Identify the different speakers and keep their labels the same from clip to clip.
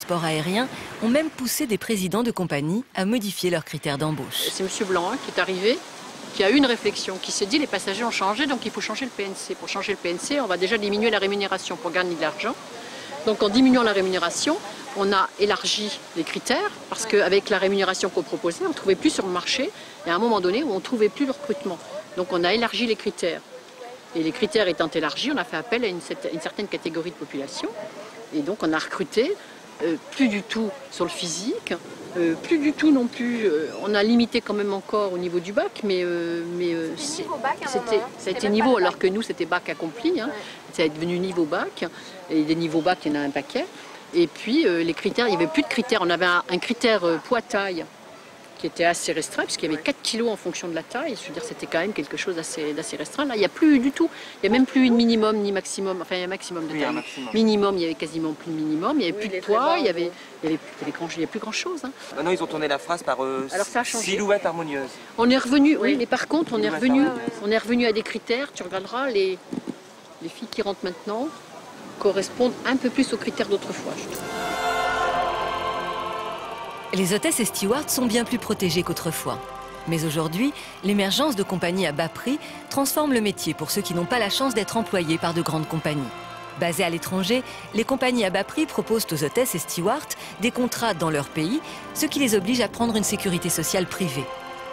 Speaker 1: transport aérien ont même poussé des présidents de compagnies à modifier leurs critères d'embauche.
Speaker 2: C'est M. Blanc qui est arrivé, qui a eu une réflexion, qui s'est dit les passagers ont changé, donc il faut changer le PNC. Pour changer le PNC, on va déjà diminuer la rémunération pour gagner de l'argent. Donc en diminuant la rémunération, on a élargi les critères, parce qu'avec la rémunération qu'on proposait, on ne trouvait plus sur le marché, et à un moment donné, on ne trouvait plus le recrutement. Donc on a élargi les critères. Et les critères étant élargis, on a fait appel à une certaine catégorie de population. Et donc on a recruté, plus du tout sur le physique, plus du tout non plus, on a limité quand même encore au niveau du bac, mais ça a été niveau, alors que nous c'était bac accompli, hein. Ça est devenu niveau bac, et des niveaux bac il y en a un paquet. Et puis les critères, il n'y avait plus de critères, on avait un critère poids-taille qui était assez restreint, puisqu'il y avait 4 kilos en fonction de la taille. Je veux dire, c'était quand même quelque chose d'assez restreint. Là, il n'y a plus du tout. Il n'y a même plus de minimum ni maximum. Enfin, il y a un maximum de taille.
Speaker 3: Oui, maximum.
Speaker 2: Minimum, il n'y avait quasiment plus de minimum. Il n'y avait plus de poids. Il n'y avait plus grand-chose. Hein.
Speaker 3: Maintenant, ils ont tourné la phrase par silhouette harmonieuse.
Speaker 2: On est revenu, oui, mais par contre, on est revenu à des critères. Tu regarderas, les filles qui rentrent maintenant correspondent un peu plus aux critères d'autrefois, je trouve.
Speaker 1: Les hôtesses et stewards sont bien plus protégées qu'autrefois. Mais aujourd'hui, l'émergence de compagnies à bas prix transforme le métier pour ceux qui n'ont pas la chance d'être employés par de grandes compagnies. Basées à l'étranger, les compagnies à bas prix proposent aux hôtesses et stewards des contrats dans leur pays, ce qui les oblige à prendre une sécurité sociale privée.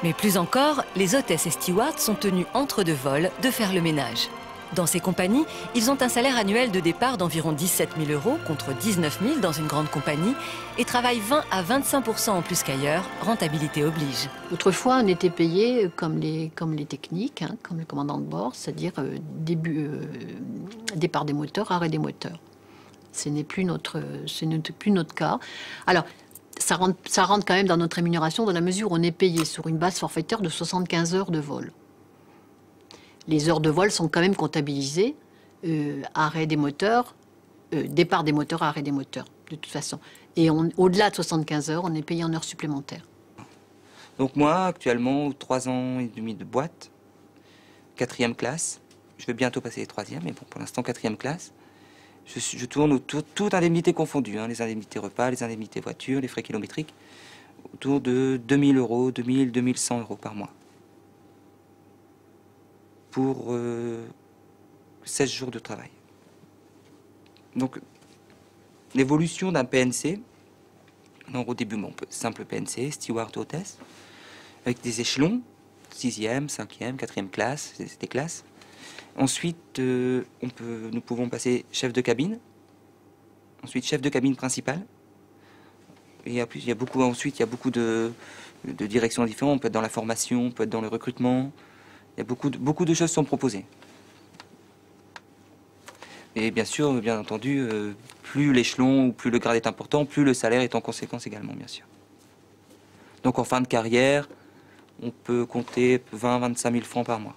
Speaker 1: Mais plus encore, les hôtesses et stewards sont tenus entre deux vols de faire le ménage. Dans ces compagnies, ils ont un salaire annuel de départ d'environ 17 000 € contre 19 000 dans une grande compagnie et travaillent 20 à 25% en plus qu'ailleurs, rentabilité oblige.
Speaker 2: Autrefois, on était payé comme les techniques, hein, comme le commandant de bord, c'est-à-dire départ des moteurs, arrêt des moteurs. Ce n'est plus notre cas. Alors, ça rentre quand même dans notre rémunération dans la mesure où on est payé sur une base forfaitaire de 75 heures de vol. Les heures de vol sont quand même comptabilisées, arrêt des moteurs, départ des moteurs, arrêt des moteurs, de toute façon. Et au-delà de 75 heures, on est payé en heures supplémentaires.
Speaker 3: Donc moi, actuellement, 3 ans et demi de boîte, 4e classe. Je vais bientôt passer les 3e, mais bon, pour l'instant, 4e classe. Je tourne autour, toutes indemnités confondues, hein, les indemnités repas, les indemnités voiture, les frais kilométriques, autour de 2 000 €, 2 000, 2 100 € par mois. Pour 16 jours de travail. Donc, l'évolution d'un PNC, donc au début, simple PNC, steward, hôtesse, avec des échelons, 6e, 5e, 4e classe, c'est des classes. Ensuite, nous pouvons passer chef de cabine, ensuite chef de cabine principal. Et il y a beaucoup de directions différentes. On peut être dans la formation, on peut être dans le recrutement. Il y a beaucoup de choses sont proposées. Et bien sûr, bien entendu, plus l'échelon ou plus le grade est important, plus le salaire est en conséquence également, bien sûr. Donc en fin de carrière, on peut compter 20 000 à 25 000 francs par mois.